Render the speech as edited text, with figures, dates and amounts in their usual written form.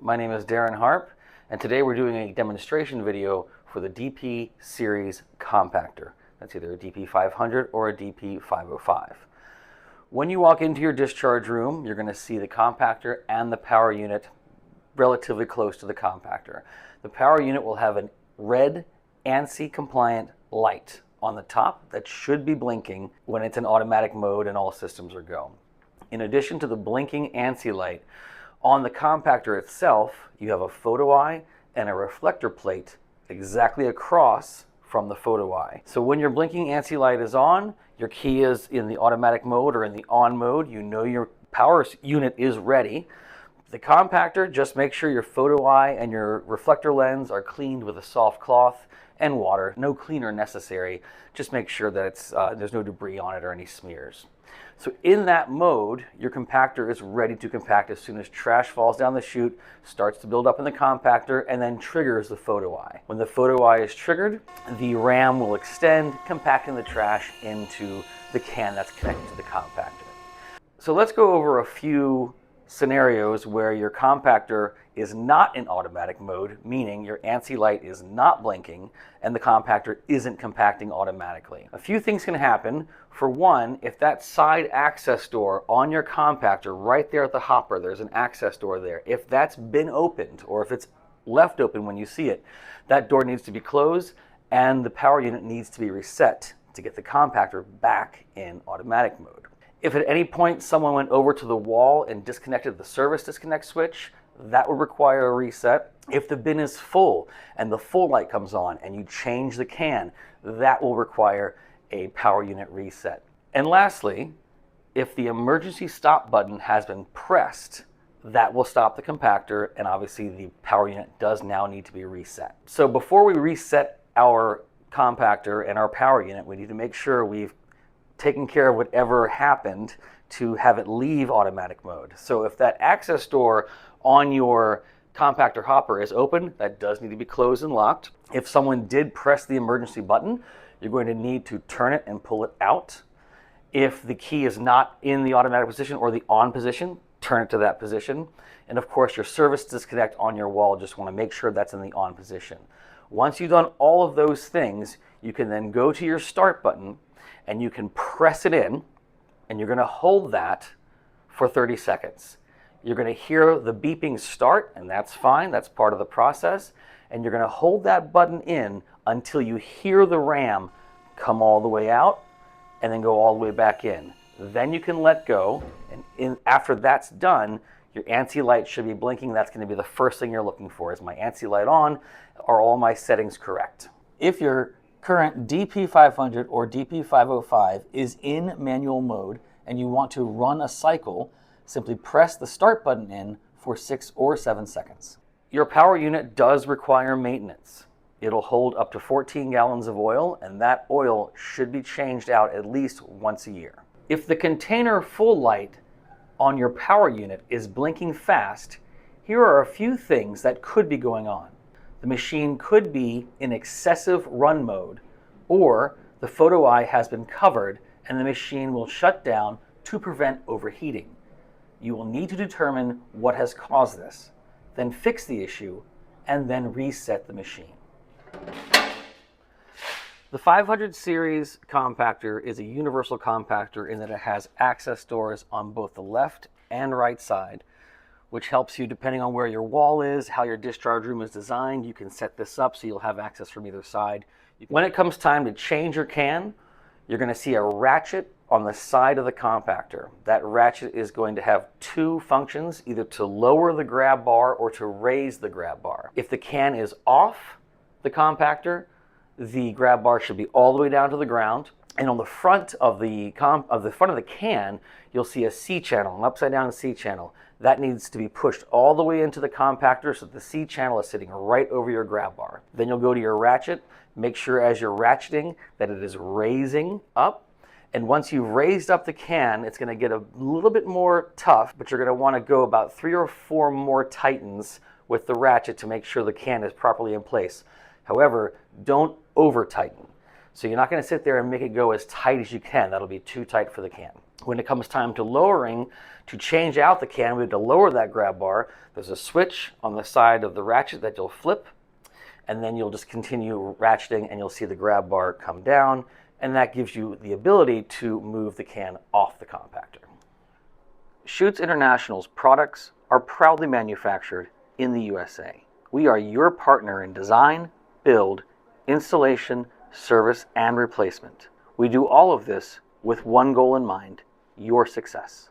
My name is Darren Harp, and today we're doing a demonstration video for the DP series compactor. That's either a DP500 or a DP505. When you walk into your discharge room, you're going to see the compactor and the power unit relatively close to the compactor. The power unit will have a red ANSI compliant light on the top that should be blinking when it's in automatic mode and all systems are go. In addition to the blinking ANSI light, on the compactor itself, you have a photo eye and a reflector plate exactly across from the photo eye. So when your blinking ANSI light is on, your key is in the automatic mode or in the on mode, you know your power unit is ready. The compactor, just make sure your photo eye and your reflector lens are cleaned with a soft cloth and water. No cleaner necessary. Just make sure that there's no debris on it or any smears. So in that mode, your compactor is ready to compact as soon as trash falls down the chute, starts to build up in the compactor, and then triggers the photo eye. When the photo eye is triggered, the ram will extend, compacting the trash into the can that's connected to the compactor. So let's go over a few scenarios where your compactor is not in automatic mode, meaning your ANSI light is not blinking and the compactor isn't compacting automatically. A few things can happen. For one, if that side access door on your compactor right there at the hopper, there's an access door there. If that's been opened or if it's left open when you see it, that door needs to be closed and the power unit needs to be reset to get the compactor back in automatic mode. If at any point someone went over to the wall and disconnected the service disconnect switch, that would require a reset. If the bin is full and the full light comes on and you change the can, that will require a power unit reset. And lastly, if the emergency stop button has been pressed, that will stop the compactor, and obviously the power unit does now need to be reset. So before we reset our compactor and our power unit, we need to make sure we've taking care of whatever happened to have it leave automatic mode. So if that access door on your compactor hopper is open, that does need to be closed and locked. If someone did press the emergency button, you're going to need to turn it and pull it out. If the key is not in the automatic position or the on position, turn it to that position. And of course, your service disconnect on your wall, just want to make sure that's in the on position. Once you've done all of those things, you can then go to your start button and you can press it in, and you're going to hold that for 30 seconds. You're going to hear the beeping start, and that's fine, that's part of the process, and you're going to hold that button in until you hear the ram come all the way out and then go all the way back in. Then you can let go, and after that's done, your ANSI light should be blinking. That's going to be the first thing you're looking for. Is my ANSI light on? Are all my settings correct? If your current DP500 or DP505 is in manual mode and you want to run a cycle, simply press the start button in for 6 or 7 seconds. Your power unit does require maintenance. It'll hold up to 14 gallons of oil, and that oil should be changed out at least once a year. If the container full light on your power unit is blinking fast, here are a few things that could be going on. The machine could be in excessive run mode, or the photo eye has been covered and the machine will shut down to prevent overheating. You will need to determine what has caused this, then fix the issue, and then reset the machine. The 500 series compactor is a universal compactor in that it has access doors on both the left and right side, which helps you depending on where your wall is, how your discharge room is designed. You can set this up so you'll have access from either side. When it comes time to change your can, you're going to see a ratchet on the side of the compactor. That ratchet is going to have two functions, either to lower the grab bar or to raise the grab bar. If the can is off the compactor, the grab bar should be all the way down to the ground. And on the front of the can, you'll see a C channel, an upside down C channel. That needs to be pushed all the way into the compactor so that the C channel is sitting right over your grab bar. Then you'll go to your ratchet, make sure as you're ratcheting that it is raising up. And once you've raised up the can, it's going to get a little bit more tough, but you're going to want to go about 3 or 4 more tightens with the ratchet to make sure the can is properly in place. However, don't over tighten. So you're not going to sit there and make it go as tight as you can. That'll be too tight for the can. When it comes time to lowering, to change out the can, we have to lower that grab bar. There's a switch on the side of the ratchet that you'll flip, and then you'll just continue ratcheting and you'll see the grab bar come down, and that gives you the ability to move the can off the compactor. CHUTES International's products are proudly manufactured in the USA. We are your partner in design, build, installation, service, and replacement. We do all of this with one goal in mind: your success.